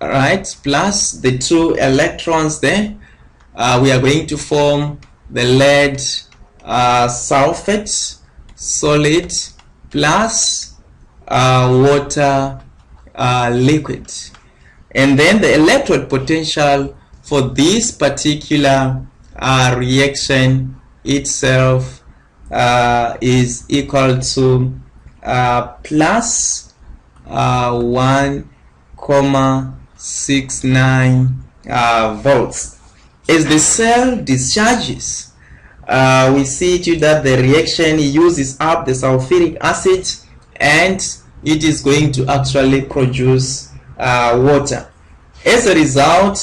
right, plus the 2 electrons there. We are going to form the lead sulfate solid plus water liquid. And then the electrode potential for this particular reaction itself is equal to plus 1,69 volts. As the cell discharges, we see too that the reaction uses up the sulfuric acid and it is going to actually produce water. As a result,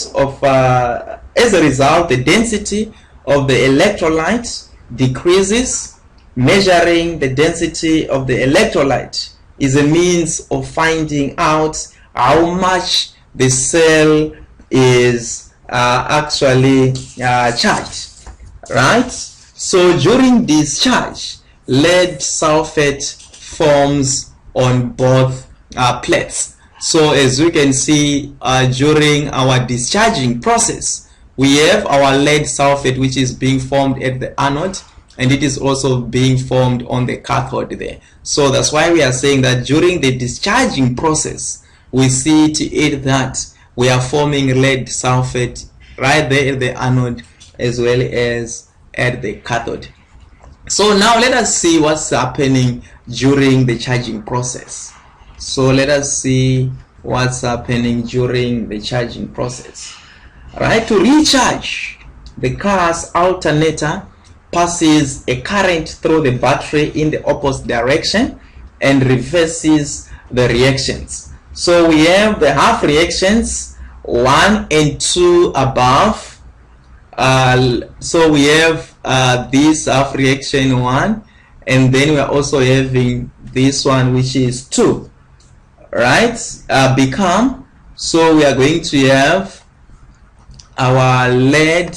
the density of the electrolyte decreases. Measuring the density of the electrolyte is a means of finding out how much the cell is actually charged, right? So during discharge, lead sulfate forms on both plates. So as we can see, during our discharging process, we have our lead sulfate which is being formed at the anode, and it is also being formed on the cathode there. So that's why we are saying that during the discharging process, we see to it that we are forming lead sulfate right there at the anode as well as at the cathode. So now let us see what's happening during the charging process. So let us see what's happening during the charging process. Right, to recharge, the car's alternator passes a current through the battery in the opposite direction and reverses the reactions. So we have the half reactions 1 and 2 above. So we have this half reaction 1, and then we are also having this one which is 2, right? Become, so we are going to have our lead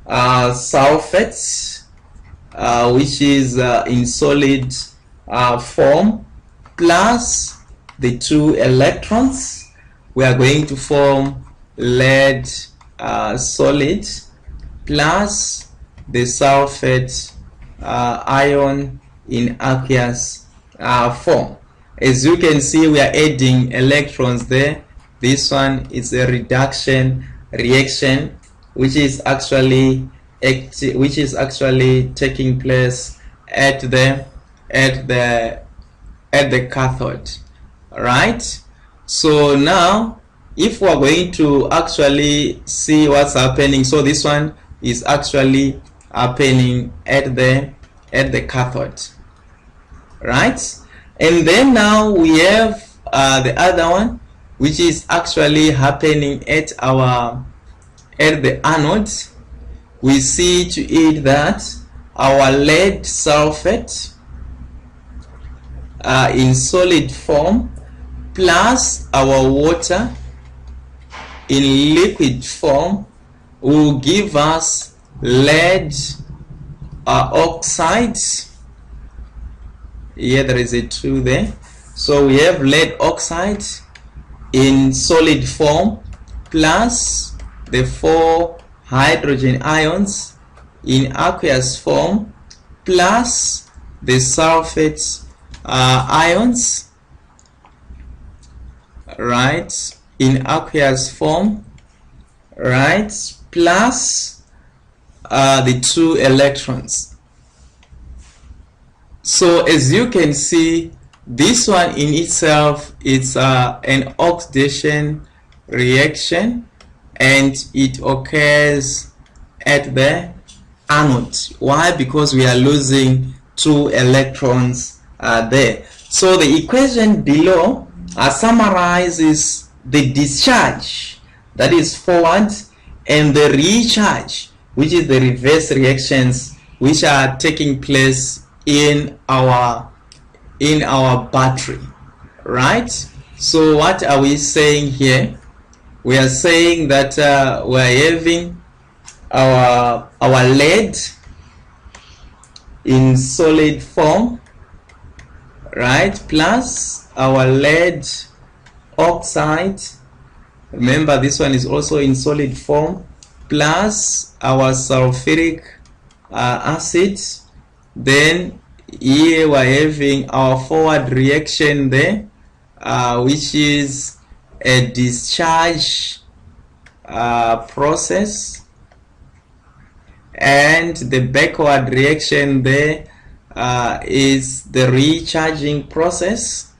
sulfate which is in solid form plus the 2 electrons. We are going to form lead solid plus the sulfate ion in aqueous form. As you can see, we are adding electrons there. This one is a reduction reaction which is actually taking place at the cathode, right? So now if we are going to actually see what's happening, so this one is actually happening at the cathode, right? And then now we have the other one which is actually happening at the anode. We see to it that our lead sulfate in solid form plus our water in liquid form will give us lead oxide. Here there is a 2 there. So we have lead oxide in solid form plus the 4 hydrogen ions in aqueous form plus the sulfate ions, right, in aqueous form, right, plus the 2 electrons. So as you can see, this one in itself is an oxidation reaction, and it occurs at the anode. Why? Because we are losing 2 electrons there. So the equation below summarizes the discharge, that is forward, and the recharge, which is the reverse reactions which are taking place in our battery, right? So what are we saying here? We are saying that we are having our lead in solid form, right, plus our lead oxide, Remember, this one is also in solid form, plus our sulfuric acid. Then here we're having our forward reaction there, which is a discharge process, and the backward reaction there is the recharging process.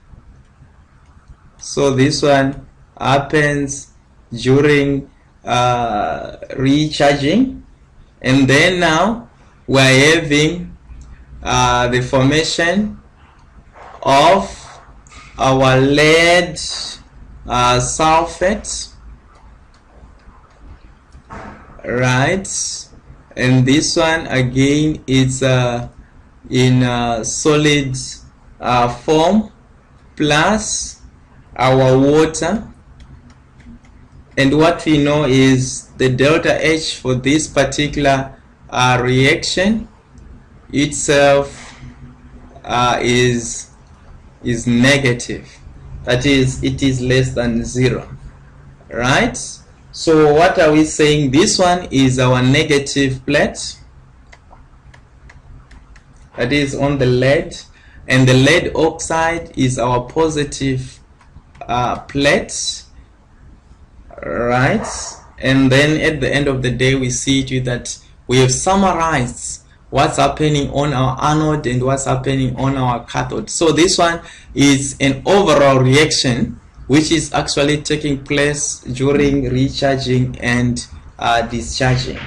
So this one happens during recharging, and then now we're having the formation of our lead sulfate, right? And this one again is in solid form, plus our water. And what we know is the delta H for this particular reaction itself is negative. That is, it is less than 0, right? So what are we saying? This one is our negative plate, that is on the lead, and the lead oxide is our positive plate, right? And then at the end of the day, we see to that we have summarized what's happening on our anode and what's happening on our cathode. So this one is an overall reaction which is actually taking place during recharging and discharging,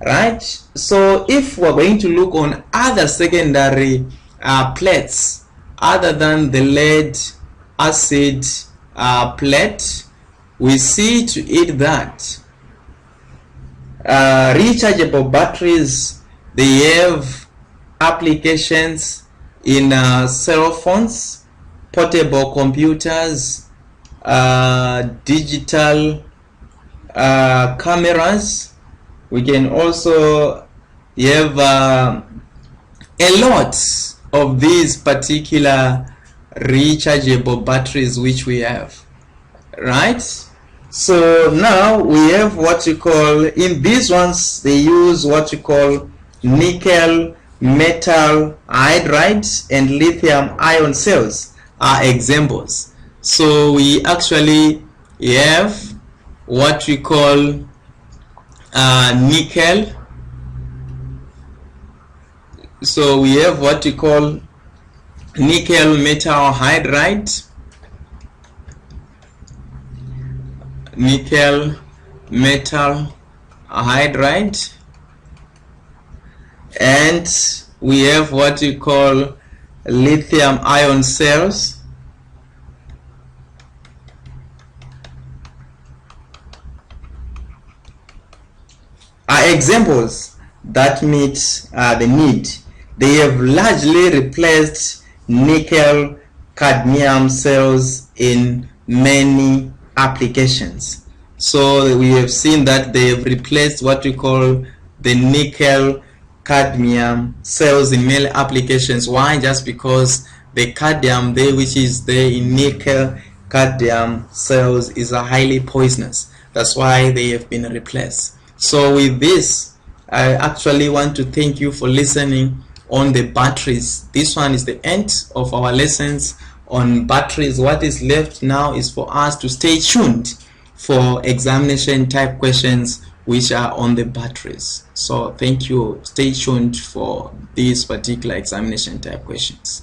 right? So if we're going to look on other secondary plates other than the lead acid plate, we see to it that rechargeable batteries, they have applications in cell phones, portable computers, digital cameras. We can also have a lot of these particular rechargeable batteries which we have, right? So now we have what you call, in these ones they use what you call nickel metal hydride and lithium ion cells are examples. So we actually have what we call nickel. So we have what we call nickel metal hydride, nickel metal hydride, and we have what we call lithium ion cells. Are examples that meet the need. They have largely replaced nickel cadmium cells in many applications. So we have seen that they have replaced what we call the nickel cadmium cells in many applications. Why? Just because the cadmium there, which is there in nickel cadmium cells, is a highly poisonous. That's why they have been replaced. So with this, I actually want to thank you for listening on the batteries. This one is the end of our lessons on batteries. What is left now is for us to stay tuned for examination type questions which are on the batteries. So thank you. Stay tuned for these particular examination type questions.